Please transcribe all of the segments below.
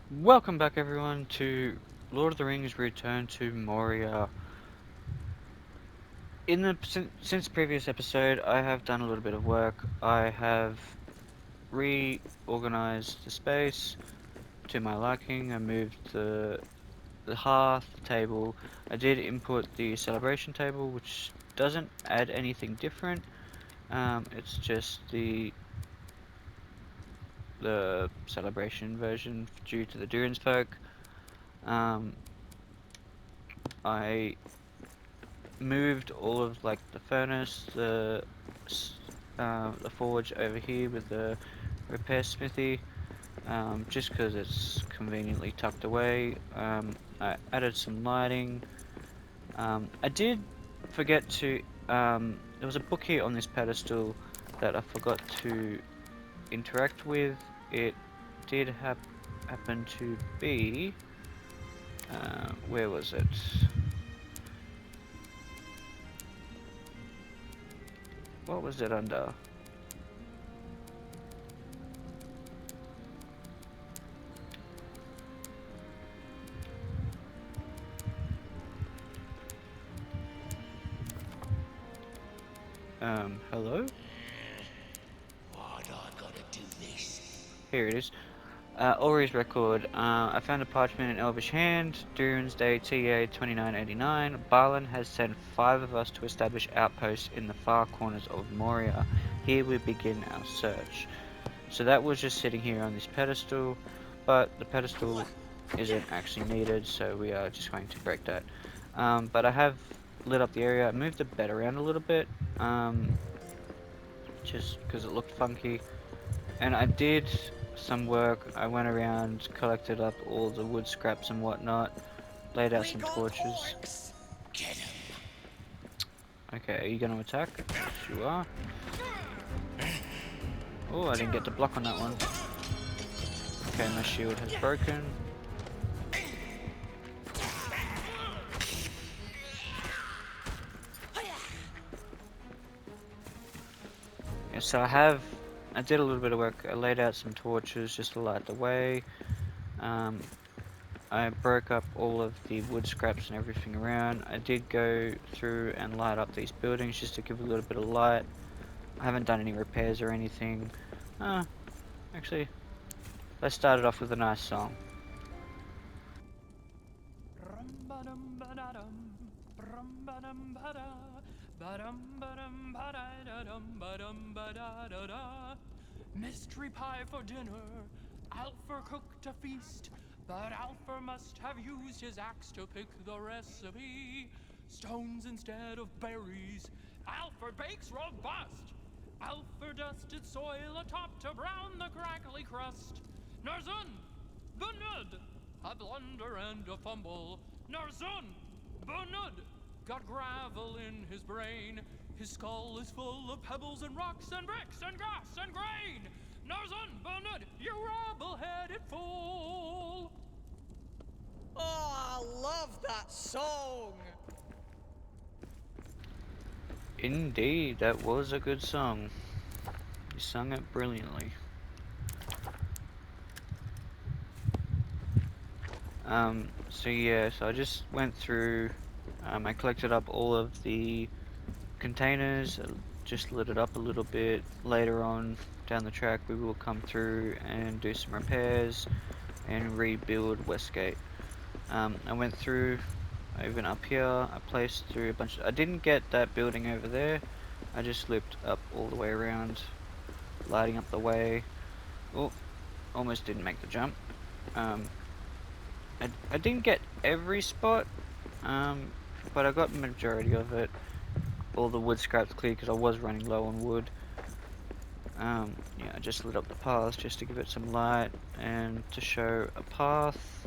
Welcome back everyone to Lord of the Rings Return to Moria. Since previous episode, I have done a little bit of work. I have reorganized the space to my liking. I moved the hearth, the table. I did input the celebration table, which doesn't add anything different. It's just the celebration version due to the Durin's folk. Um, I moved all of like the furnace, the forge over here with the repair smithy, just because it's conveniently tucked away. I added some lighting. I did forget to. There was a book here on this pedestal that I forgot to interact with. It did happen to be. Where was it? What was it under? Hello? Why'd I gotta do this? Here it is. Ori's record. I found a parchment in Elvish hand. Durin's Day TA 2989. Barlin has sent 5 of us to establish outposts in the far corners of Moria. Here we begin our search. So that was just sitting here on this pedestal, but the pedestal isn't actually needed, so we are just going to break that. But I have lit up the area. I moved the bed around a little bit, just because it looked funky. And I did some work. I went around, collected up all the wood scraps and whatnot, laid out some Recon torches. orcs! Get him! Okay, are you going to attack? Yes, you are. Oh, I didn't get to block on that one. Okay, my shield has broken. Yeah, so I did a little bit of work. I laid out some torches just to light the way. Um, I broke up all of the wood scraps and everything around. I did go through and light up these buildings just to give a little bit of light. I haven't done any repairs or anything. Uh, Actually, let's start it off with a nice song. Mystery pie for dinner, Alfred cooked a feast, but Alfred must have used his axe to pick the recipe. Stones instead of berries, Alfred bakes robust. Alfred dusted soil atop to brown the crackly crust. Narzun, Bunud, a blunder and a fumble. Narzun, Bunud, got gravel in his brain. His skull is full of pebbles and rocks and bricks and grass and grain. Narzun, Bunud, you rebel-headed fool! Oh, I love that song! Indeed, that was a good song. You sung it brilliantly. So yeah, so I just went through, I collected up all of the containers, just lit it up a little bit. Later on down the track we will come through and do some repairs and rebuild Westgate. I went through, even up here, I placed through a bunch I didn't get that building over there, I just looped up all the way around, lighting up the way. Oh, almost didn't make the jump. I didn't get every spot, but I got the majority of it. All the wood scraps clear because I was running low on wood. Yeah, I just lit up the path just to give it some light and to show a path.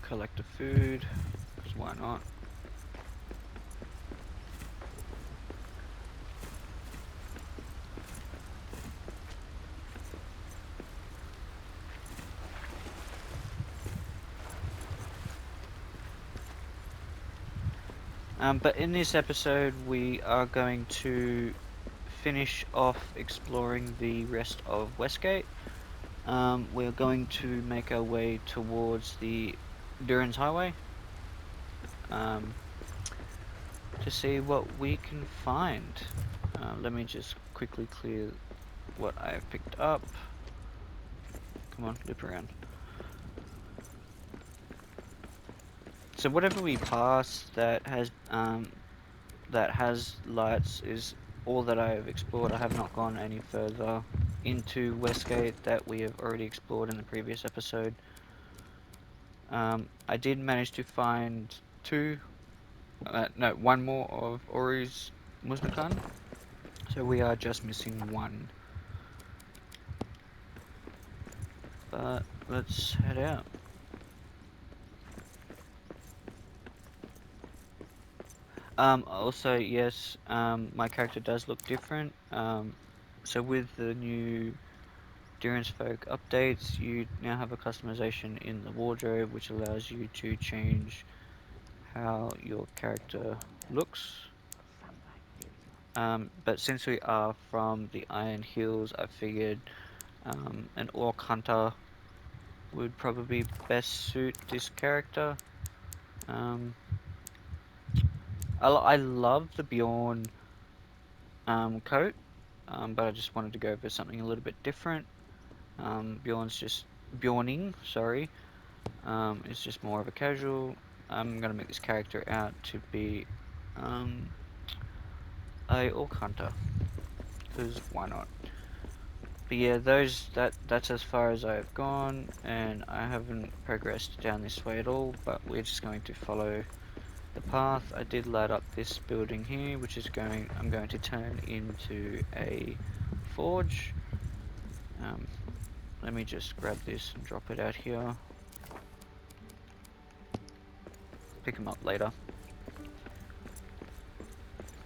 Collect the food, because why not? But in this episode we are going to finish off exploring the rest of Westgate. We're going to make our way towards the Durans Highway to see what we can find. Let me just quickly clear what I've picked up. Come on, loop around. So whatever we pass that has lights is all that I have explored. I have not gone any further into Westgate that we have already explored in the previous episode. I did manage to find one more of Ori's Musnakan, so we are just missing one. But let's head out. Also, yes, my character does look different. So with the new Durance Folk updates, you now have a customization in the wardrobe, which allows you to change how your character looks. But since we are from the Iron Hills, I figured an Orc Hunter would probably best suit this character. I love the Bjorn coat, but I just wanted to go for something a little bit different. Bjorning, sorry, is just more of a casual. I'm gonna make this character out to be a Orc Hunter, because why not? But yeah, that's as far as I've gone, and I haven't progressed down this way at all, but we're just going to follow the path. I did light up this building here, which is I'm going to turn into a forge. Let me just grab this and drop it out here. Pick them up later.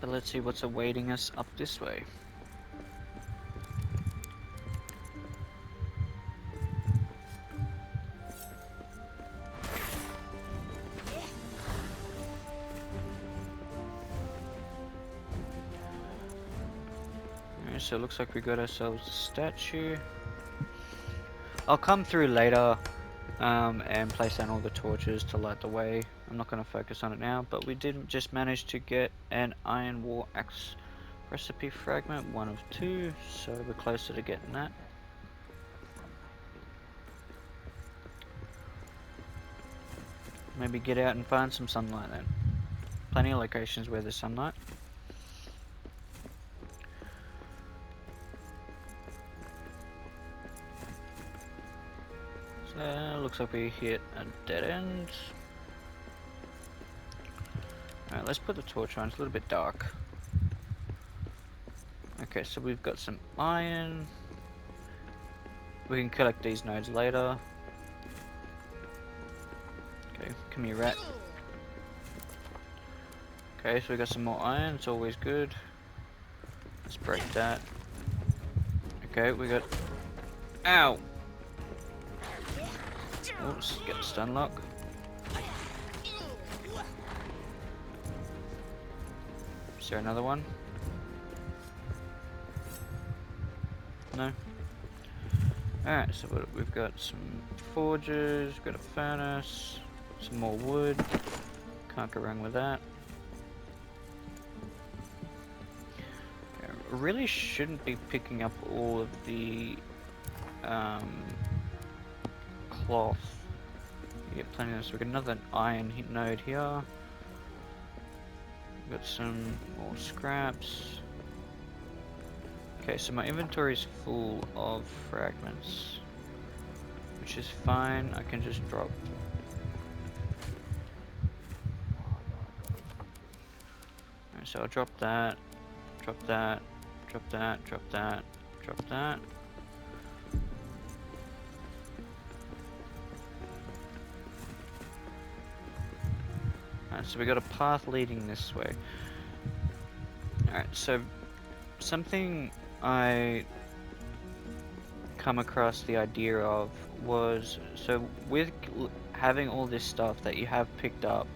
But let's see what's awaiting us up this way. Alright, so it looks like we got ourselves a statue. I'll come through later and place down all the torches to light the way. I'm not going to focus on it now, but we did just manage to get an Iron War Axe recipe fragment, 1 of 2, so we're closer to getting that. Maybe get out and find some sunlight then. Plenty of locations where there's sunlight. So looks like we hit a dead end. Alright, let's put the torch on, it's a little bit dark. Okay, so we've got some iron. We can collect these nodes later. Okay, come here, rat. Okay, so we got some more iron, it's always good. Let's break that. Okay, we got... Ow! Oops, get the stun lock. Is there another one? No? Alright, so we've got some forges, we've got a furnace, some more wood. Can't go wrong with that. Okay, I really shouldn't be picking up all of the cloth. You get plenty of this. We've got another iron node here. We've got some more scraps. Okay, so my inventory is full of fragments, which is fine. I can just drop. Alright, so I'll drop that, drop that, drop that, drop that, drop that. Alright, so we got a path leading this way. Alright, so something I come across the idea of was, so with having all this stuff that you have picked up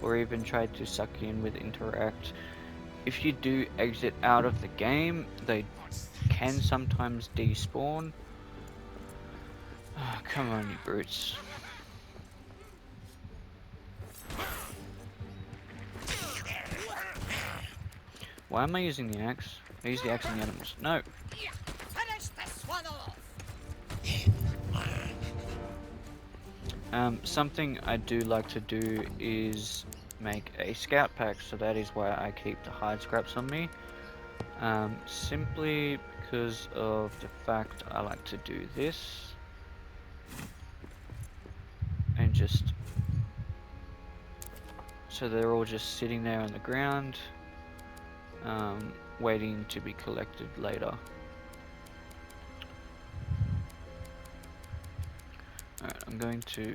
or even tried to suck in with interact, if you do exit out of the game, they can sometimes despawn. Oh, come on, you brutes. Why am I using the axe? I use the axe on the animals. No! Finish this one off! Something I do like to do is make a scout pack, so that is why I keep the hide scraps on me. Simply because of the fact I like to do this. And just... so they're all just sitting there on the ground, waiting to be collected later. Alright, I'm going to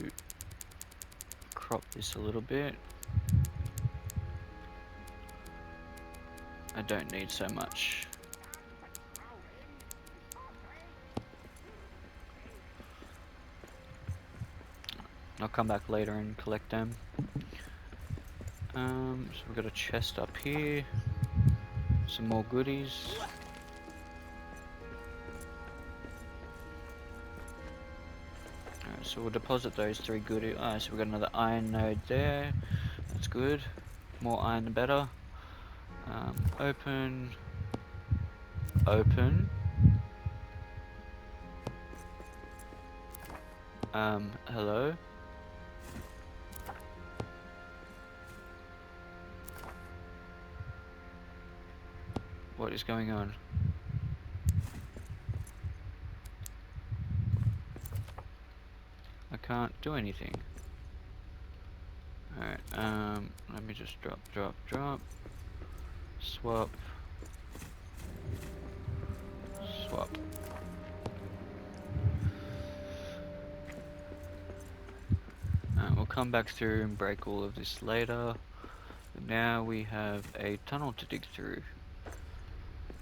crop this a little bit. I don't need so much. I'll come back later and collect them. So we've got a chest up here. Some more goodies. Alright, so we'll deposit those 3 goodies. Alright, so we've got another iron node there. That's good. More iron the better. Open. Open. Hello? What is going on? I can't do anything. Alright, let me just drop. Swap. Swap. We'll come back through and break all of this later. But now we have a tunnel to dig through.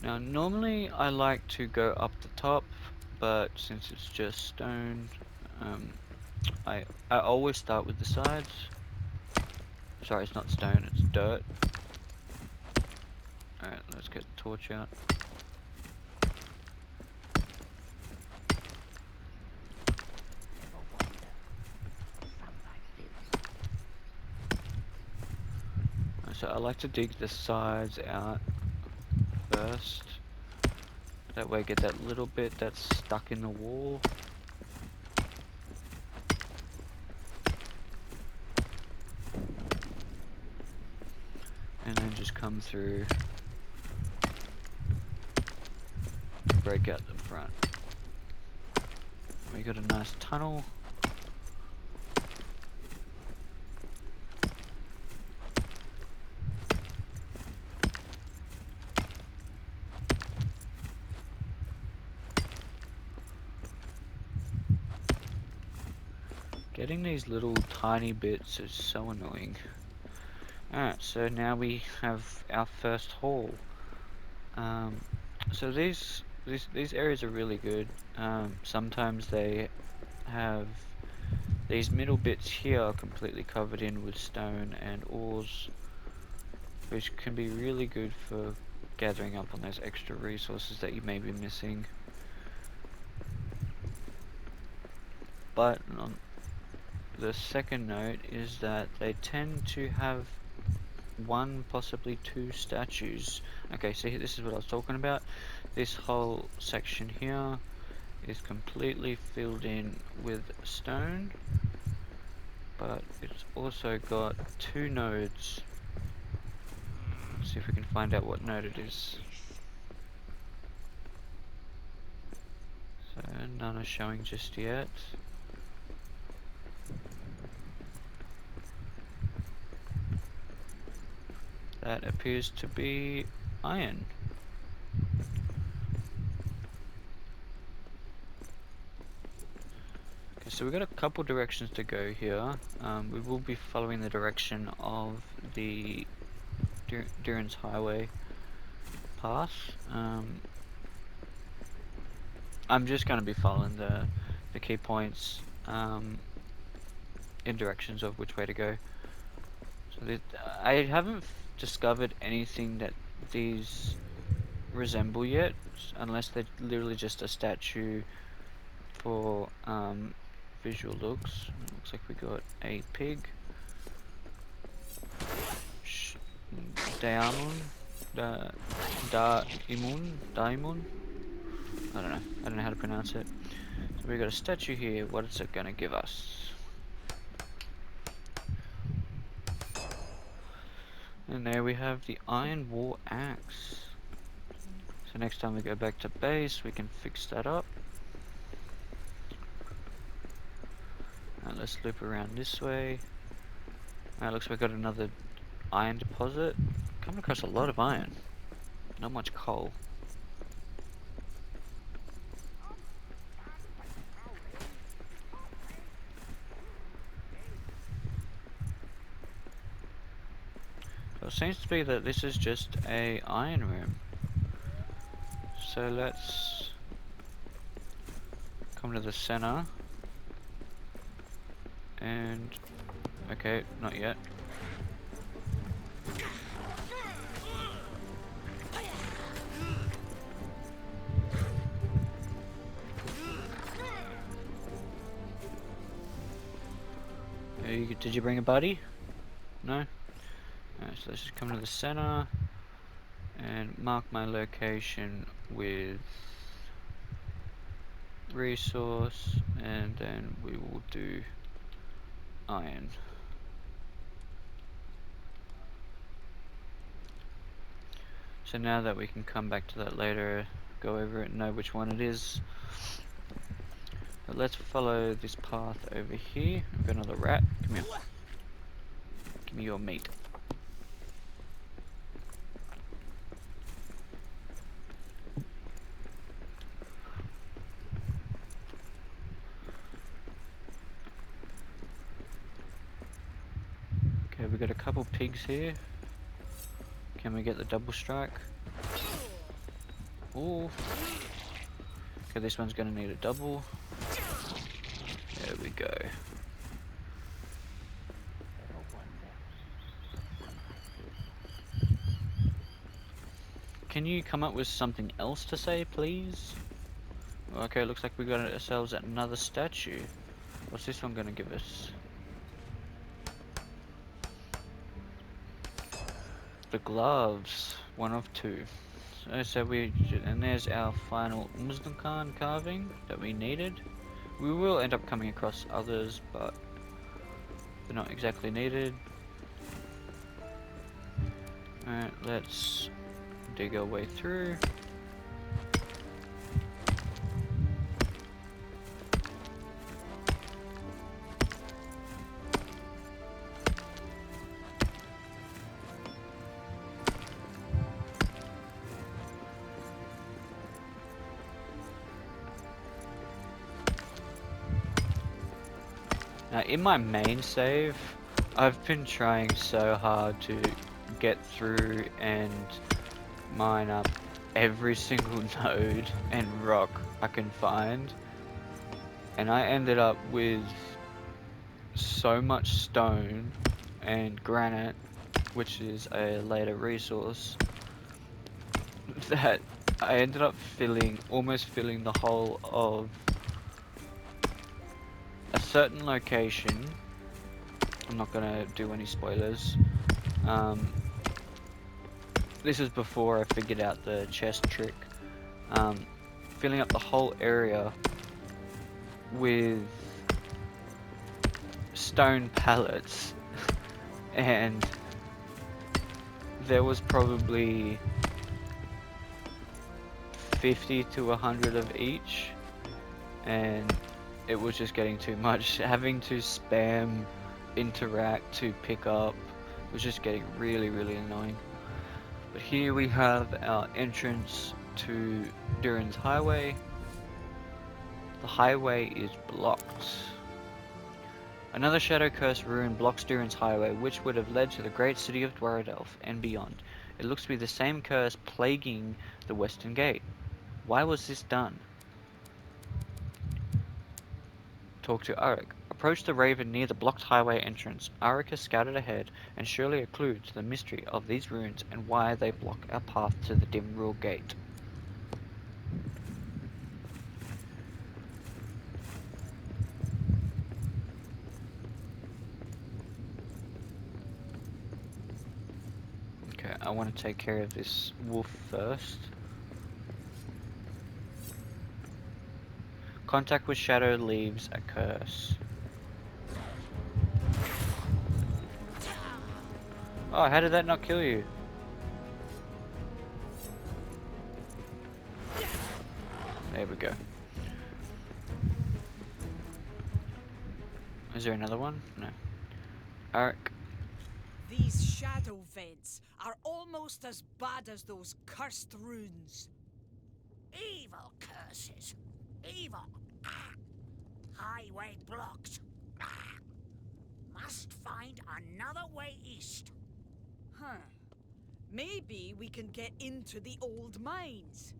Now normally I like to go up the top, but since it's just stone, I always start with the sides. Sorry, it's not stone, it's dirt. Alright, let's get the torch out. So I like to dig the sides out first. That way get that little bit that's stuck in the wall. And then just come through, break out the front. We got a nice tunnel. Getting these little tiny bits is so annoying. Alright, so now we have our first haul. So these areas are really good. Sometimes they have these middle bits here are completely covered in with stone and ores, which can be really good for gathering up on those extra resources that you may be missing. But the second note is that they tend to have 1, possibly 2 statues. Okay, so this is what I was talking about. This whole section here is completely filled in with stone, but it's also got 2 nodes. Let's see if we can find out what node it is. So none are showing just yet. That appears to be iron. Okay, so we've got a couple directions to go here. We will be following the direction of the Duran's Highway path. I'm just going to be following the key points in directions of which way to go. So I haven't discovered anything that these resemble yet, unless they're literally just a statue for visual looks. Looks like we got a pig. Diamond, Daimon. I don't know. I don't know how to pronounce it. So we got a statue here. What is it gonna give us? And there we have the Iron War Axe. So next time we go back to base, we can fix that up. Let's loop around this way. Looks like we got another iron deposit. Coming across a lot of iron. Not much coal. So it seems to be that this is just a iron room. So let's come to the center. And okay, not yet. Did you bring a buddy? No? Alright, so let's just come to the center and mark my location with resource, and then we will do iron. So now that we can come back to that later, go over it and know which one it is. But let's follow this path over here. We've got another rat. Come here. Give me your meat. Okay, we got a couple pigs here. Can we get the double strike? Ooh. Okay, this one's gonna need a double. There we go. Can you come up with something else to say, please? Okay, looks like we got ourselves another statue. What's this one gonna give us? The gloves. One of two. So and there's our final Muslim Khan carving that we needed. We will end up coming across others, but they're not exactly needed. Alright, let's dig our way through. Now, in my main save, I've been trying so hard to get through and mine up every single node and rock I can find, and I ended up with so much stone and granite, which is a later resource, that I ended up almost filling the whole of a certain location. I'm not gonna do any spoilers. This is before I figured out the chest trick. Filling up the whole area with stone pallets, and there was probably 50 to 100 of each, and it was just getting too much. Having to spam interact to pick up was just getting really annoying. But here we have our entrance to Durin's Highway. The highway is blocked. Another shadow-cursed ruin blocks Durin's Highway, which would have led to the great city of Dwaradelf and beyond. It looks to be the same curse plaguing the Western Gate. Why was this done? Talk to Arik. Approach the Raven near the blocked highway entrance. Arika scouted ahead, and surely a clue to the mystery of these ruins and why they block our path to the dim rule gate. Okay, I want to take care of this wolf first. Contact with Shadow leaves a curse. Oh, how did that not kill you? There we go. Is there another one? No. Arik. These shadow vents are almost as bad as those cursed runes. Evil curses. Evil. Highway blocked. Must find another way east. Huh. Maybe we can get into the old mines.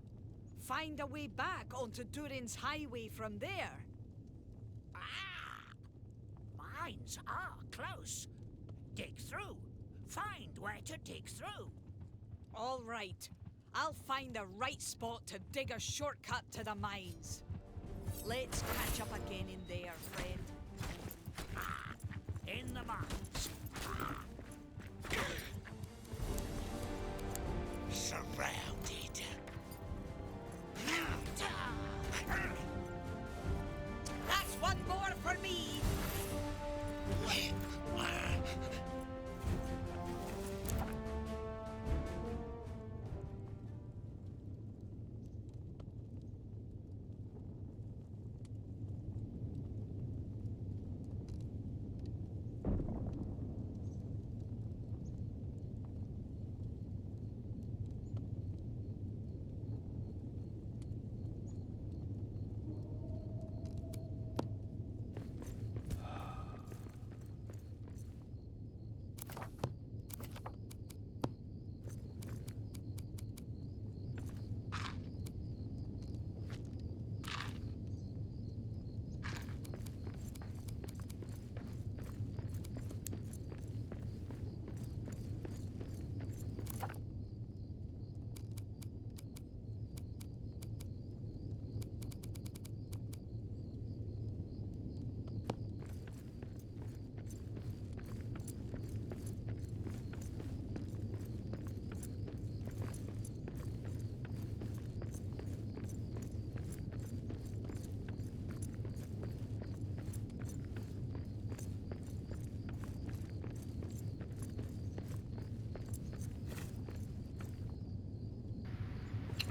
Find a way back onto Durin's highway from there. Mines are close. Dig through. Find where to dig through. All right. I'll find the right spot to dig a shortcut to the mines. Let's catch up again in there, friend. In the mines. Surrounded. That's one more for me.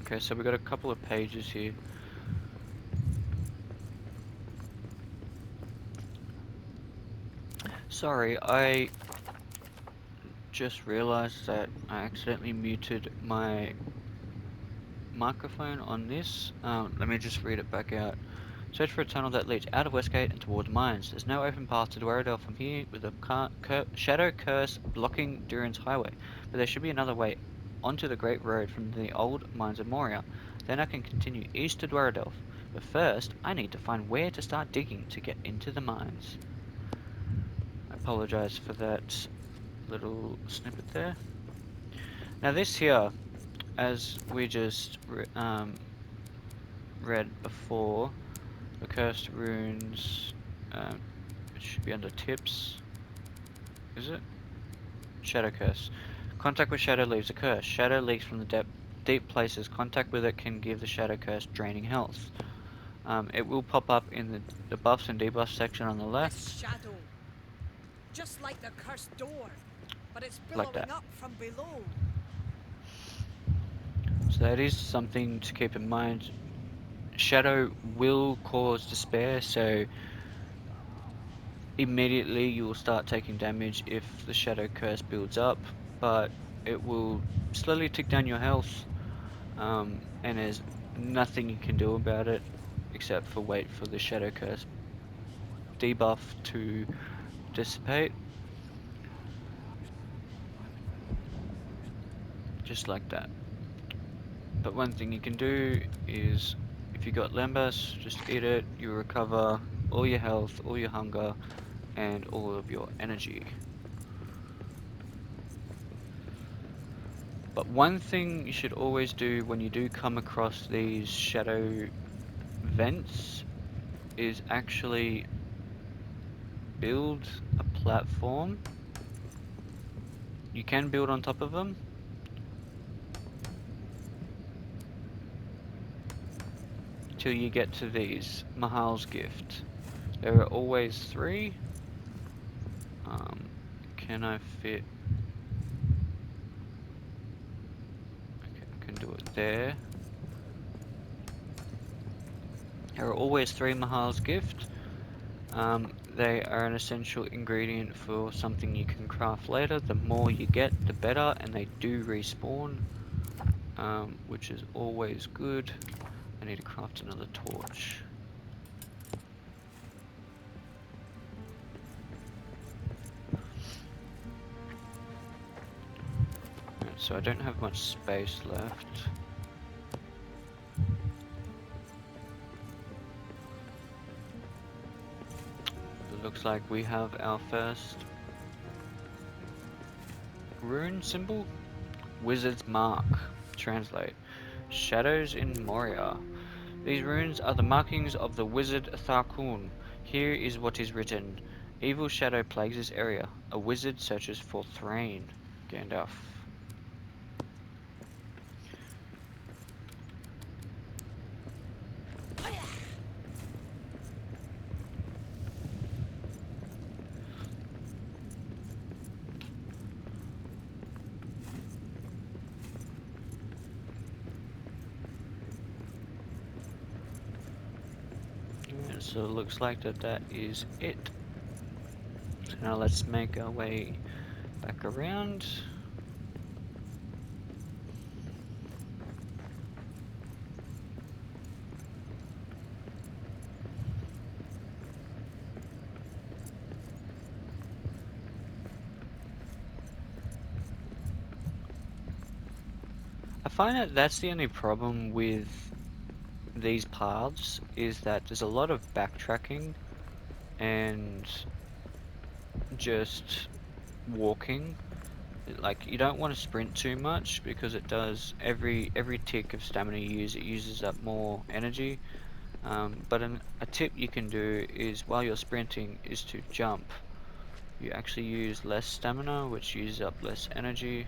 Okay, so we got a couple of pages here. Sorry, I just realized that I accidentally muted my microphone on this. Let me just read it back out. Search for a tunnel that leads out of Westgate and towards mines. There's no open path to Dwaradel from here, with a shadow curse blocking Durin's highway. But there should be another way onto the Great Road from the old mines of Moria. Then I can continue east to Dwaradel. But first, I need to find where to start digging to get into the mines. I apologize for that little snippet there. Now this here, as we just read before, the cursed runes, it should be under tips, is it? Shadow curse. Contact with shadow leaves a curse. Shadow leaks from the deep places. Contact with it can give the shadow curse draining health. It will pop up in the buffs and debuffs section on the A left, shadow. Just like the cursed door. But it's like billowing that. up from below. So that is something to keep in mind. Shadow will cause despair, so immediately you will start taking damage if the shadow curse builds up, but it will slowly tick down your health, and there's nothing you can do about it except for wait for the shadow curse debuff to dissipate, just like that. But one thing you can do is, if you got lembas, just eat it, you recover all your health, all your hunger, and all of your energy. But one thing you should always do when you do come across these shadow vents is actually build a platform. You can build on top of them. Till you get to these. Mahal's Gift. There are always 3. Can I fit? Okay, I can do it there. There are always 3 Mahal's Gift. They are an essential ingredient for something you can craft later. The more you get, the better, and they do respawn, which is always good. I need to craft another torch. Right, so I don't have much space left. It looks like we have our first rune symbol. Wizard's Mark. Translate. Shadows in Moria. These runes are the markings of the wizard Tharkun. Here is what is written. Evil shadow plagues this area. A wizard searches for Thrain. Gandalf. So it looks like that is it. So now let's make our way back around. I find that that's the only problem with these paths, is that there's a lot of backtracking and just walking. Like, you don't want to sprint too much because it does every tick of stamina you use, it uses up more energy. But a tip you can do is, while you're sprinting, is to jump. You actually use less stamina, which uses up less energy.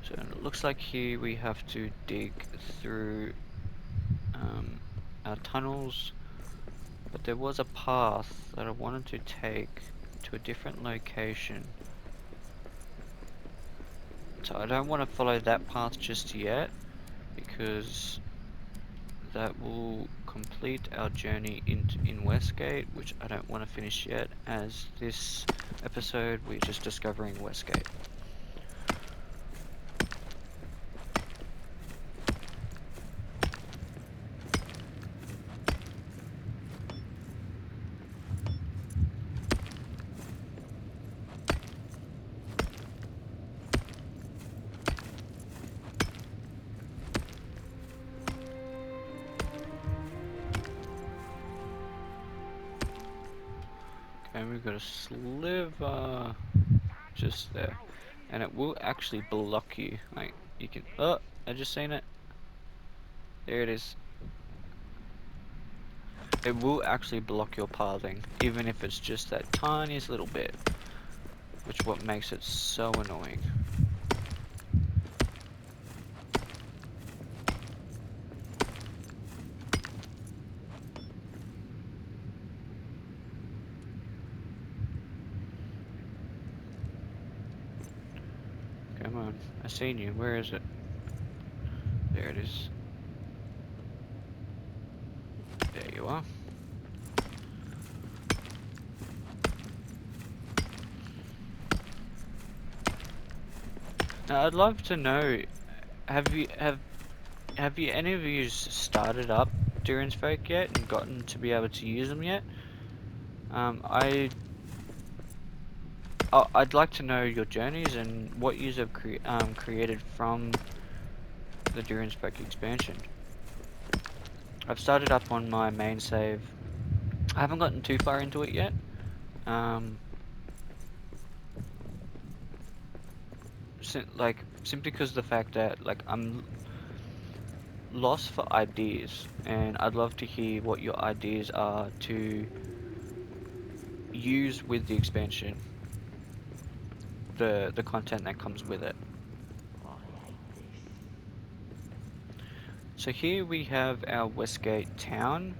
So it looks like here we have to dig through our tunnels, but there was a path that I wanted to take to a different location. So I don't want to follow that path just yet, because that will complete our journey in Westgate, which I don't want to finish yet, as this episode we're just discovering Westgate. And we've got a sliver just there, and it will actually block you. Like, you can, oh, I just seen it. There it is. It will actually block your pathing, even if it's just that tiniest little bit, which what makes it so annoying. Come on, I seen you. Where is it? There it is. There you are. Now I'd love to know, have you any of you started up Durin's Folk yet and gotten to be able to use them yet? I'd like to know your journeys and what you have created from the Durin's Folk expansion. I've started up on my main save. I haven't gotten too far into it yet. Simply because of the fact that like I'm lost for ideas, and I'd love to hear what your ideas are to use with the expansion, the content that comes with it. So here we have our Westgate town,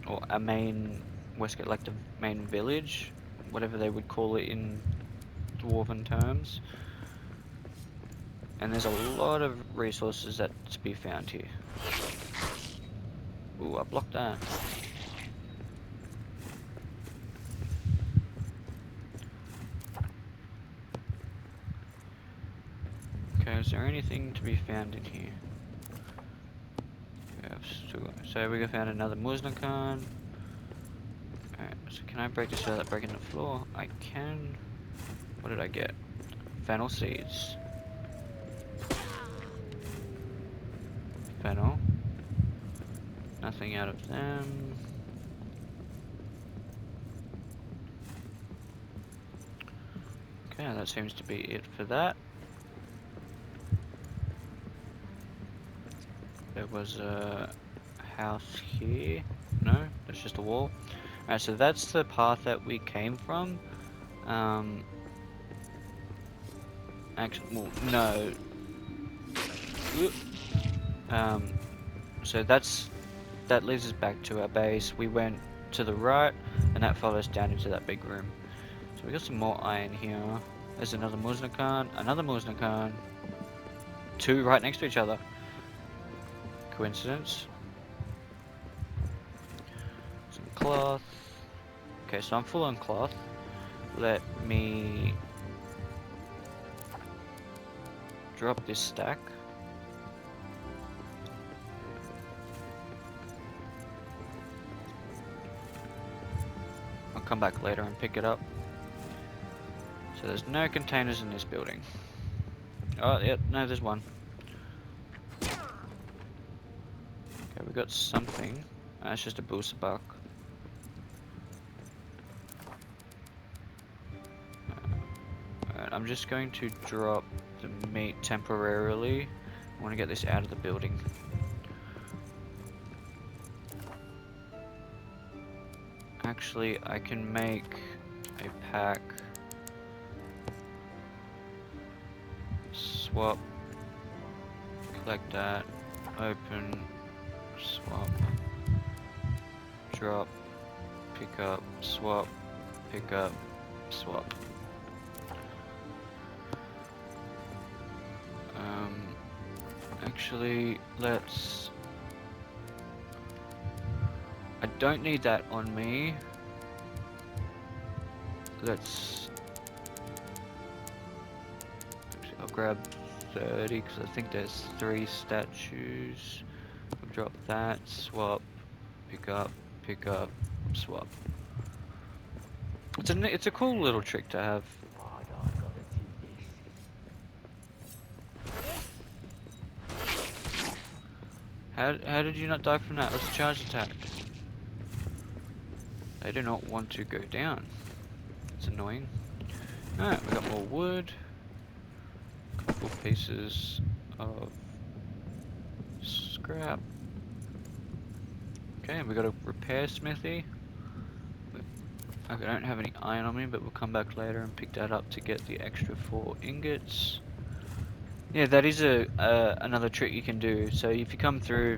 or a main Westgate, like the main village, whatever they would call it in dwarven terms. And there's a lot of resources that to be found here. Ooh, I blocked that. Okay, is there anything to be found in here? So we found another Musnakan. Alright, so can I break this without breaking the floor? I can. What did I get? Fennel seeds. Fennel. Nothing out of them. Okay, that seems to be it for that. There was a house here. No, that's just a wall. Alright, so that's the path that we came from. Actually, well, no. So that leads us back to our base. We went to the right, and that followed us down into that big room. So we got some more iron here. There's another Musnakan. Two right next to each other. Coincidence? Some cloth. Okay, so I'm full on cloth. Let me drop this stack. I'll come back later and pick it up. So there's no containers in this building. Oh, yep, no, there's one. Okay, we got something. It's just a booster buck. Alright, I'm just going to drop the meat temporarily. I want to get this out of the building. Actually, I can make a pack. Swap. Collect that. Open. Swap. Drop. Pick up. Swap. Pick up. Swap. Actually, let's... I don't need that on me. Let's... Actually, I'll grab 30 because I think there's 3 statues. I'll drop that, swap, pick up, swap. It's a cool little trick to have. How did you not die from that? Let's charge attack. They do not want to go down. It's annoying. Alright, we got more wood. Couple pieces of scrap. Okay, we got a repair smithy. I don't have any iron on me, but we'll come back later and pick that up to get the extra 4 ingots. Yeah, that is another trick you can do. So if you come through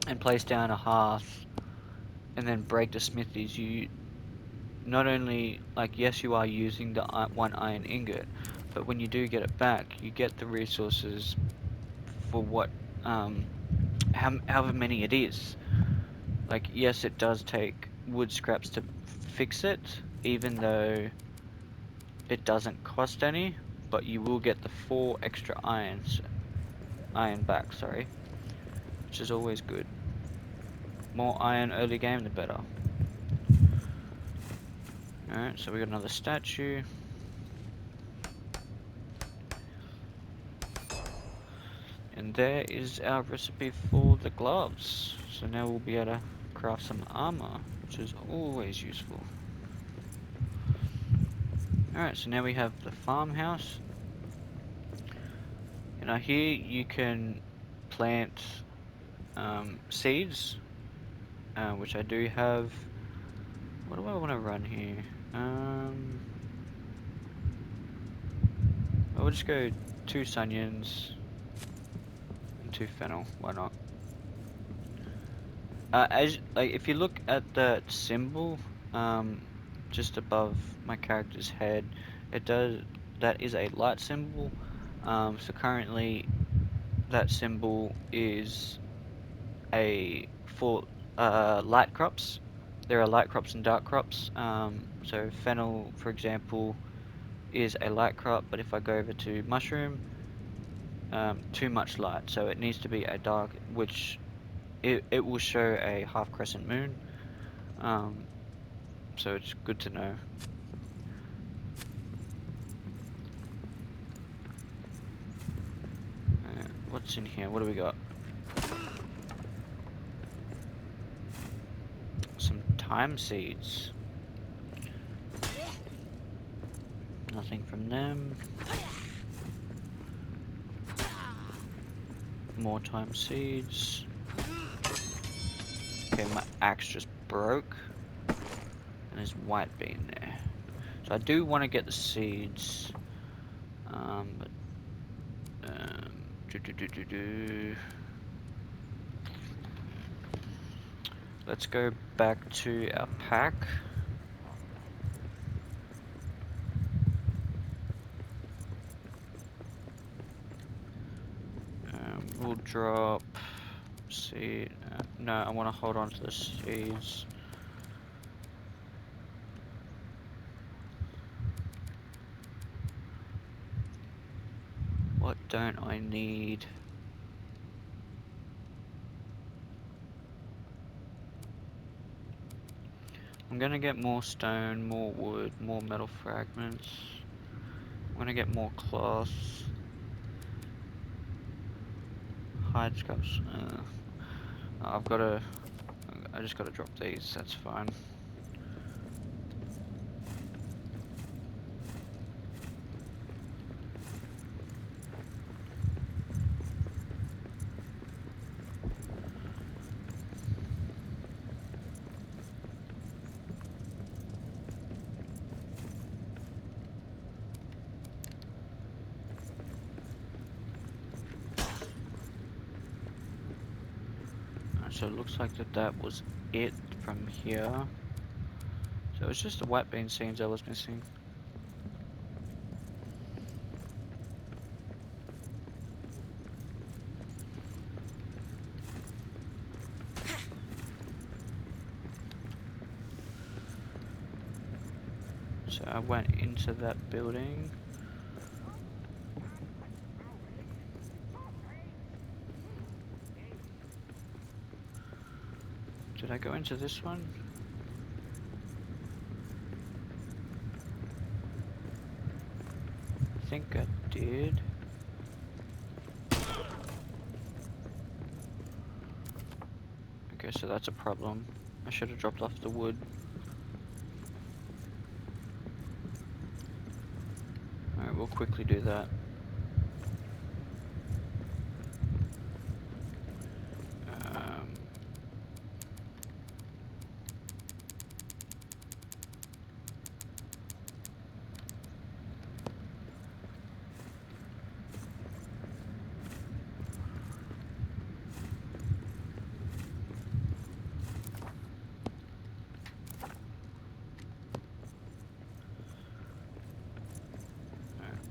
and place down a hearth and then break the smithies, you not only, like, yes, you are using the 1 iron ingot, but when you do get it back, you get the resources for what, however many it is. Like, yes, it does take wood scraps to fix it, even though it doesn't cost any, but you will get the 4 extra iron back, sorry, which is always good. More iron early game, the better. Alright, so we got another statue. And there is our recipe for the gloves. So now we'll be able to craft some armor. which is always useful. Alright, so now we have the farmhouse. And here you can plant seeds, which I do have. What do I want to run here? I'll just go 2 sunions and 2 fennel. Why not? If you look at the symbol, just above my character's head, that is a light symbol. So currently, that symbol is for light crops. There are light crops and dark crops. So fennel, for example, is a light crop, but if I go over to mushroom, too much light, so it needs to be a dark, which it will show a half crescent moon. So it's good to know. What's in here? What do we got? Some thyme seeds. Nothing from them. More thyme seeds. Okay, my axe just broke. And there's white bean there. So I do want to get the seeds. Let's go back to our pack. We'll drop seed. No, I want to hold on to the seeds. What don't I need? I'm gonna get more stone, more wood, more metal fragments. I'm gonna get more cloth. Hide scuffs. I just gotta drop these, that's fine. So it looks like that was it from here. So it's just the white bean seeds I was missing. So I went into that building. Did I go into this one? I think I did. Okay, so that's a problem. I should have dropped off the wood. Alright, we'll quickly do that.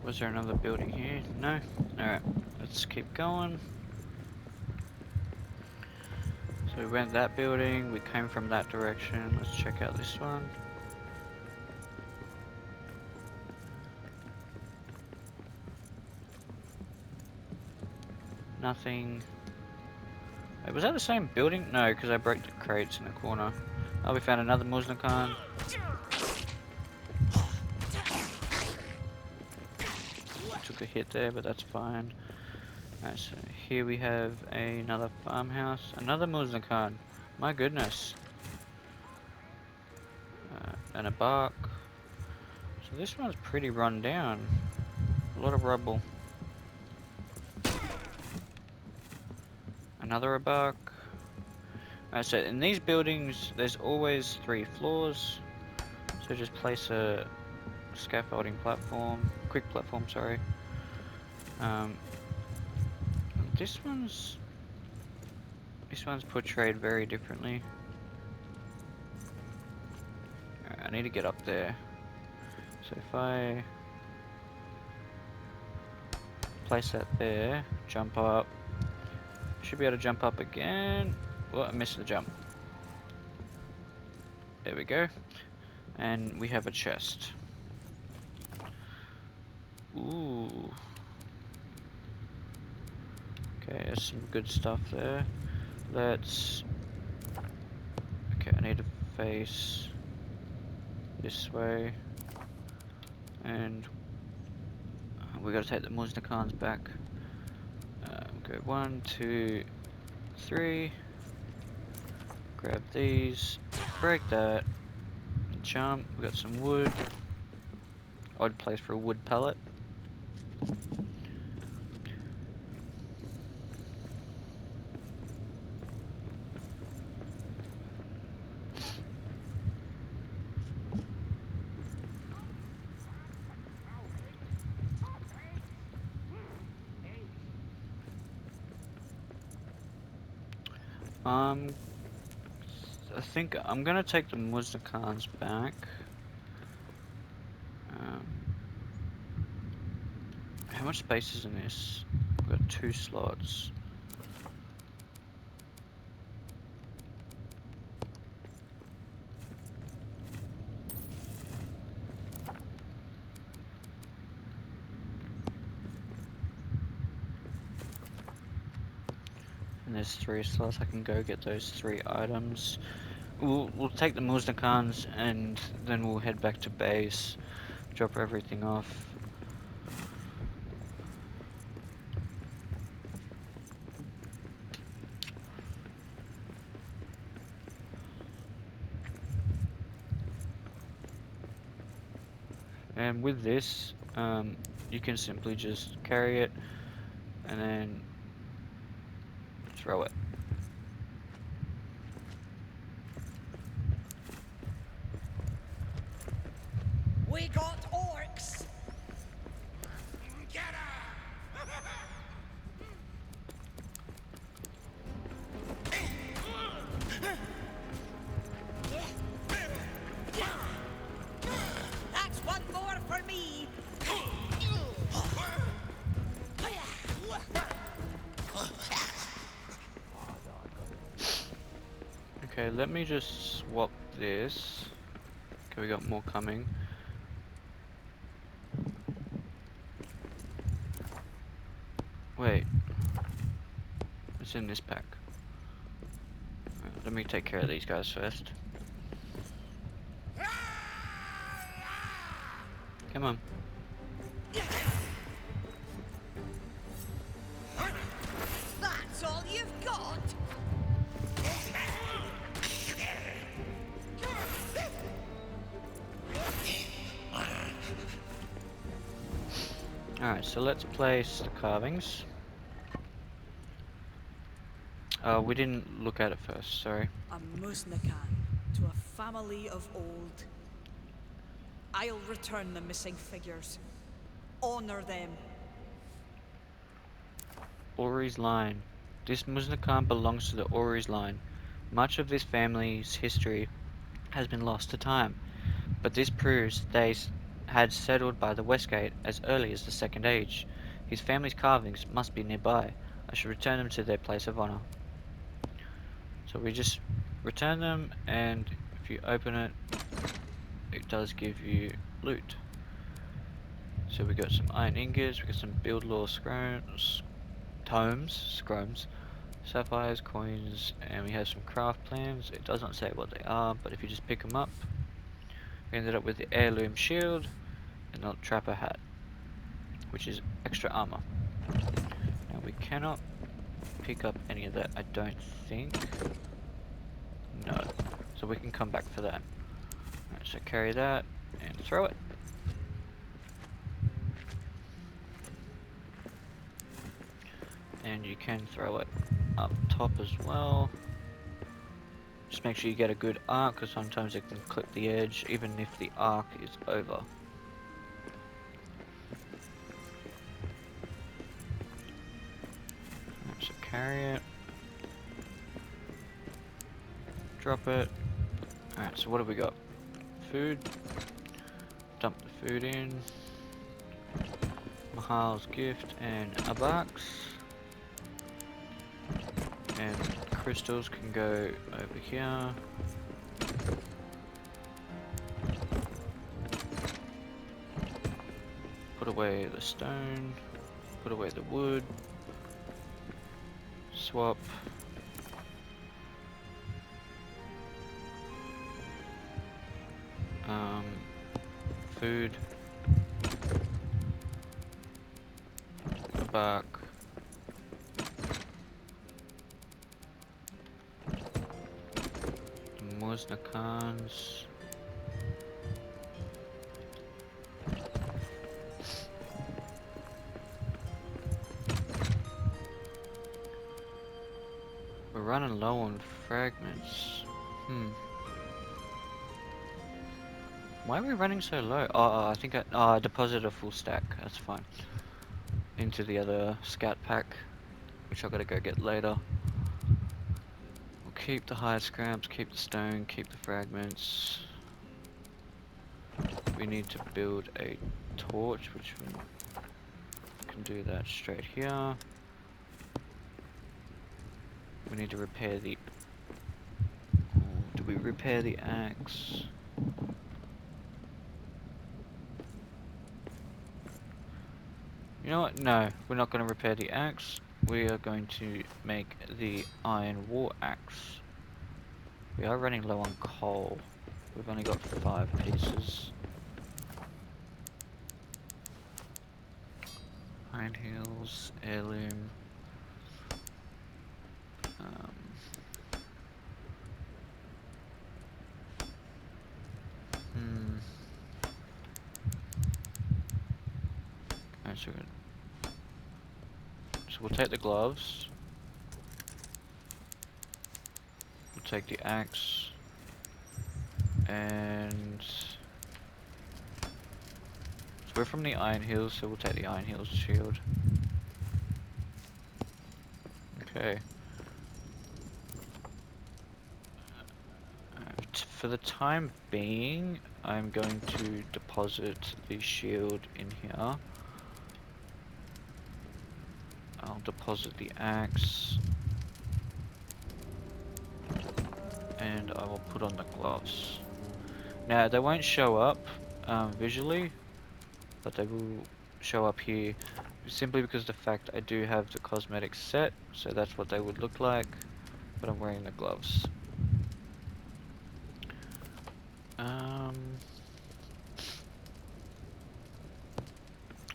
Was there another building here? No? Alright, let's keep going. So we went that building, we came from that direction. Let's check out this one. Nothing. Wait, was that the same building? No, because I broke the crates in the corner. Oh, we found another Muslim Khan. Took a hit there, but that's fine. Alright, so here we have another farmhouse. Another Muslim Khan. My goodness. and a bark. So this one's pretty run down. A lot of rubble. Another bark. So in these buildings, there's always 3 floors. So just place a scaffolding platform, quick platform, sorry. This one's portrayed very differently. Alright, I need to get up there. So if I place that there, jump up, should be able to jump up again. Oh, I missed the jump. There we go. And we have a chest. Ooh. Okay, there's some good stuff there. Let's... Okay, I need to face this way. And we gotta take the Muznakans back. Go 1, 2, 3. Grab these. Break that. Jump. We got some wood. Odd place for a wood pallet. I think I'm gonna take the Muznakans back. How much space is in this? We've got 2 slots. And there's 3 slots. I can go get those 3 items. We'll take the Muznakans and then we'll head back to base. Drop everything off. And with this, you can simply just carry it and then throw it. We got orcs! Get That's one more for me! Okay, let me just swap this. Okay, we got more coming. Wait. It's in this pack. Let me take care of these guys first. Come on. That's all you've got? Alright, so let's place the carvings. We didn't look at it first, sorry. A Muznakan to a family of old. I'll return the missing figures. Honor them. Ori's line. This Muznakan belongs to the Ori's line. Much of this family's history has been lost to time, but this proves they had settled by the Westgate as early as the Second Age. His family's carvings must be nearby. I should return them to their place of honor. So we just return them, and if you open it, it does give you loot. So we got some iron ingots, we got some build lore scromes, sapphires, coins, and we have some craft plans. It does not say what they are, but if you just pick them up, we ended up with the heirloom shield and the trapper hat, which is extra armor. Now we cannot pick up any of that, I don't think. No. So we can come back for that. Alright, so carry that and throw it. And you can throw it up top as well. Just make sure you get a good arc, because sometimes it can clip the edge even if the arc is over. Alright, so carry it. Drop it. Alright, so what have we got? Food. Dump the food in. Mahal's gift and a box. And crystals can go over here. Put away the stone. Put away the wood. Swap. Food. A bark. Musnakans. We're running low on fragments. Why are we running so low? I think I deposited a full stack. That's fine. Into the other scout pack, which I've got to go get later. We'll keep the hide scraps, keep the stone, keep the fragments. We need to build a torch, which we can do that straight here. We need to repair the... do we repair the axe? You know what? No, we're not going to repair the axe. We are going to make the iron war axe. We are running low on coal. We've only got 5 pieces. Hind heels, heirloom. So we'll take the gloves. We'll take the axe. And so we're from the Iron Hills, so we'll take the Iron Hills shield. Okay. For the time being, I'm going to deposit the shield in here. I'll deposit the axe. And I will put on the gloves. Now, they won't show up visually, but they will show up here simply because of the fact I do have the cosmetics set, so that's what they would look like, but I'm wearing the gloves.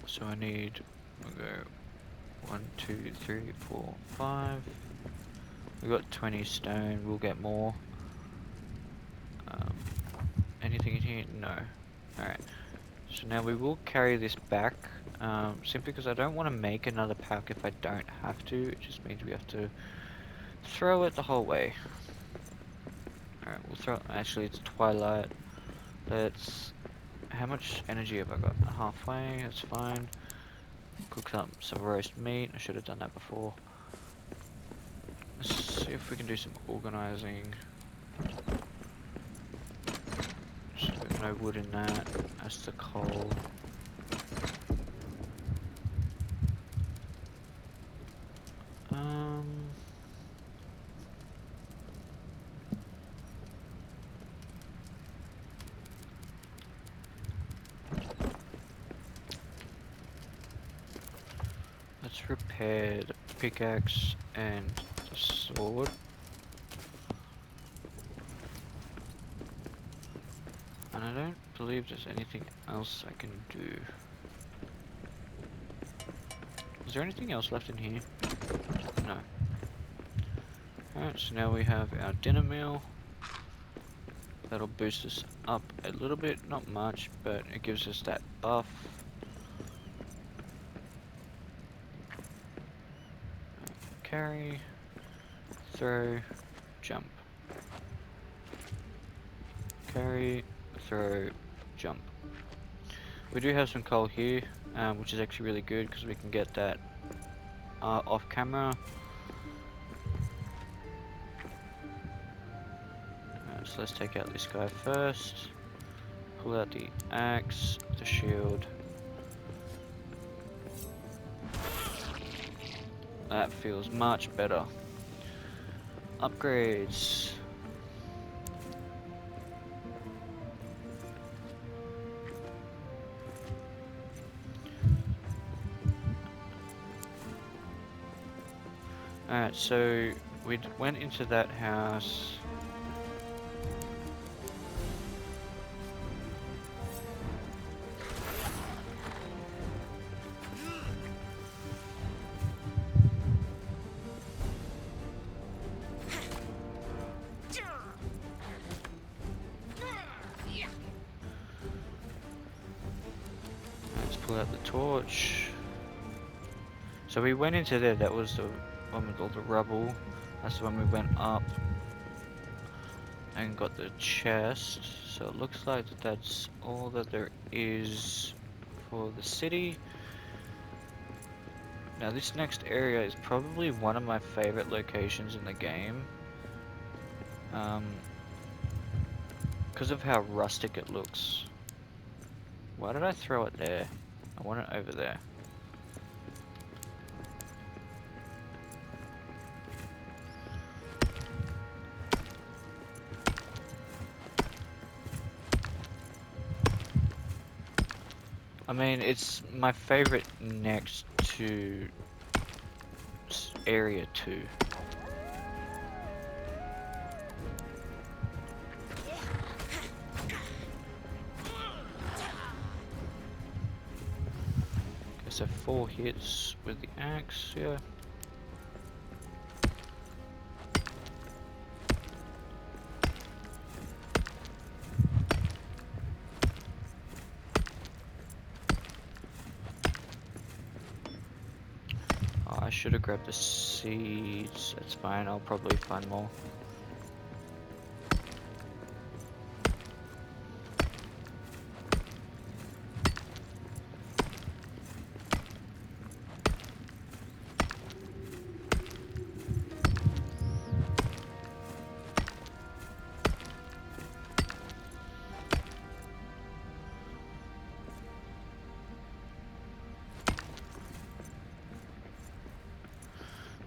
So I need, we'll go 1, 2, 3, 4, 5. We got 20 stone, we'll get more. Anything in here? No. Alright. So now we will carry this back, simply because I don't want to make another pack if I don't have to. It just means we have to throw it the whole way. Alright, we'll throw, actually it's twilight. Let's, how much energy have I got? Halfway, that's fine. Cook up some roast meat, I should have done that before. Let's see if we can do some organizing. So no wood in that, that's the coal. Let's repair the pickaxe and the sword. And I don't believe there's anything else I can do. Is there anything else left in here? No. Alright, so now we have our dinner meal. That'll boost us up a little bit, not much, but it gives us that buff. Carry, throw, jump. Carry, throw, jump. We do have some coal here, which is actually really good because we can get that off camera. So let's take out this guy first. Pull out the axe, the shield. That feels much better. Upgrades. Alright, so we went into that house. Let's pull out the torch. So we went into there, that was the one with all the rubble. That's the one we went up and got the chest. So it looks like that's all that there is for the city. Now this next area is probably one of my favorite locations in the game. Because of how rustic it looks. Why did I throw it there? I want it over there. I mean, it's my favorite next to area 2. Okay, so 4 hits with the axe, yeah. I should have grabbed the seeds. That's fine, I'll probably find more.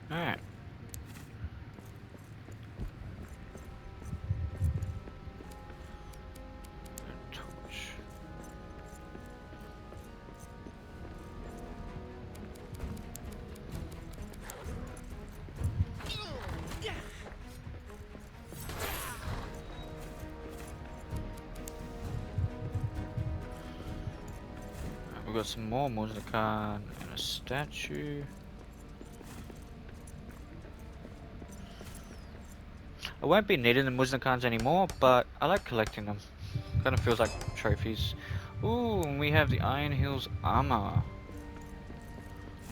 Alright. Torch. We've got some more Muznikan and a statue. I won't be needing the Muznikans anymore, but I like collecting them. Kind of feels like trophies. Ooh, and we have the Iron Hills armor.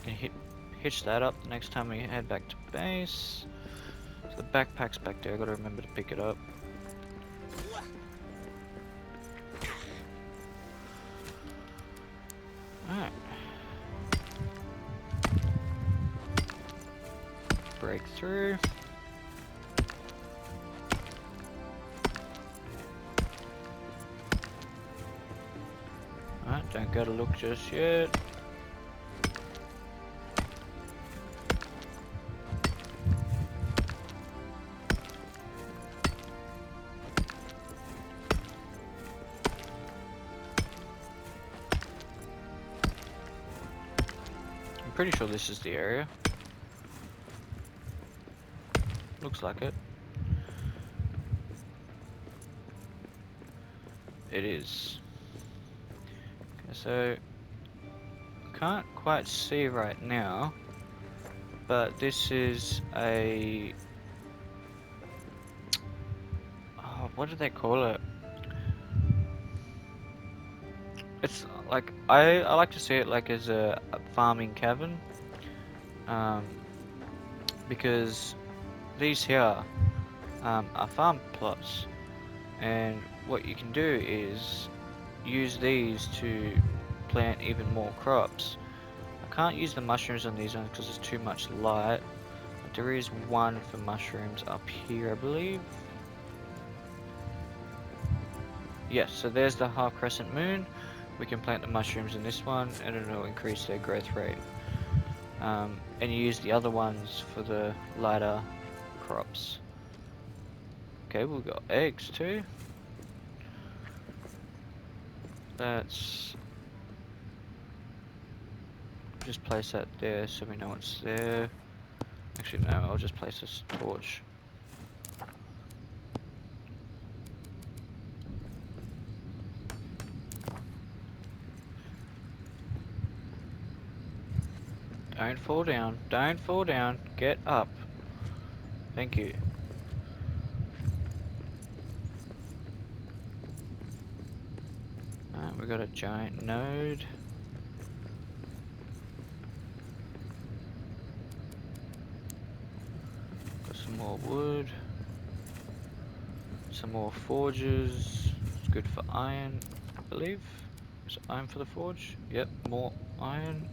Can hitch that up the next time we head back to base. So the backpack's back there. I gotta remember to pick it up. Alright. Break through. Alright, don't gotta look just yet. I'm pretty sure this is the area. Looks like it. It is. Okay, so can't quite see right now, but this is a what do they call it? It's like I like to see it like as a farming cabin, um, because these here are farm plots, and what you can do is use these to plant even more crops. I can't use the mushrooms on these ones because it's too much light, but there is one for mushrooms up here, I believe. Yes, so there's the half crescent moon. We can plant the mushrooms in this one and it'll increase their growth rate. And you use the other ones for the lighter crops. Okay, we've got eggs too. Let's just place that there so we know it's there. Actually, no, I'll just place this torch. Don't fall down. Don't fall down. Get up. Thank you. We got a giant node. Got some more wood. Some more forges. It's good for iron, I believe. Is it iron for the forge? Yep, more iron.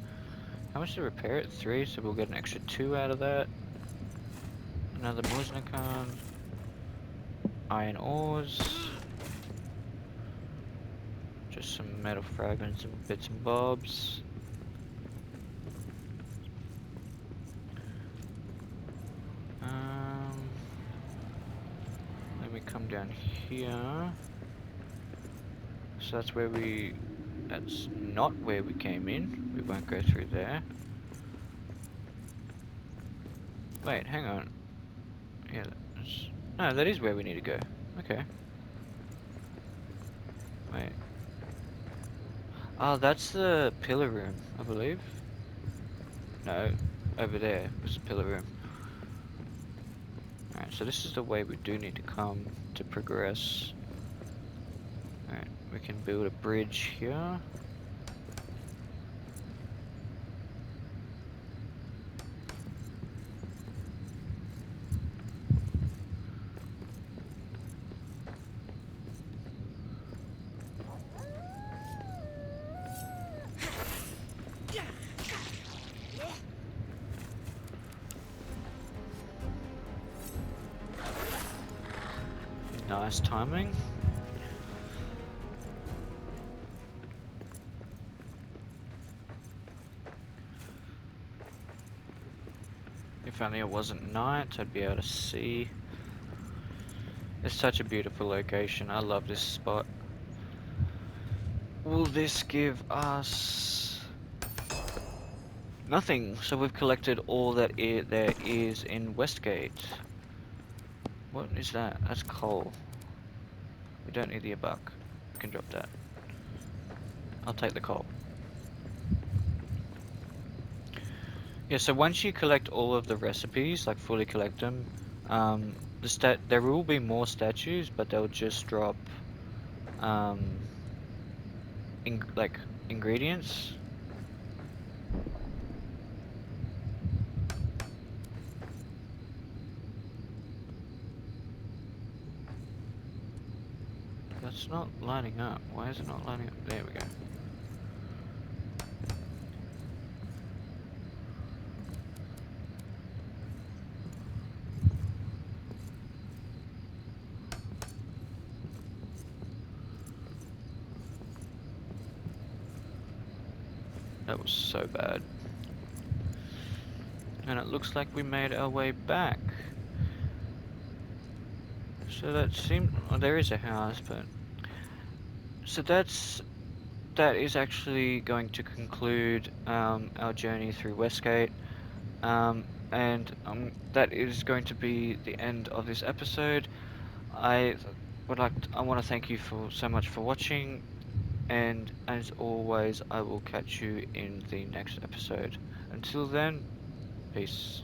How much to repair it? 3, so we'll get an extra 2 out of that. Another Muznikan. Iron ores. Just some metal fragments and bits and bobs. Let me come down here. So that's where that's not where we came in. We won't go through there. Wait, hang on. Yeah, no, that is where we need to go. Okay. Wait. Oh, that's the pillar room, I believe. No, over there was the pillar room. Alright, so this is the way we do need to come to progress. Alright, we can build a bridge here. Nice timing. If only it wasn't night, I'd be able to see. It's such a beautiful location. I love this spot. Will this give us nothing? So we've collected all that there is in Westgate. What is that? That's coal. We don't need the buck. We can drop that. I'll take the coal. Yeah, so once you collect all of the recipes, like fully collect them, there will be more statues, but they'll just drop like ingredients. That's not lining up. Why is it not lining up? There we go. That was so bad. And it looks like we made our way back. So that seemed... Oh, there is a house, but... So that is actually going to conclude our journey through Westgate. And that is going to be the end of this episode. I want to thank you so much for watching, and as always, I will catch you in the next episode. Until then, peace.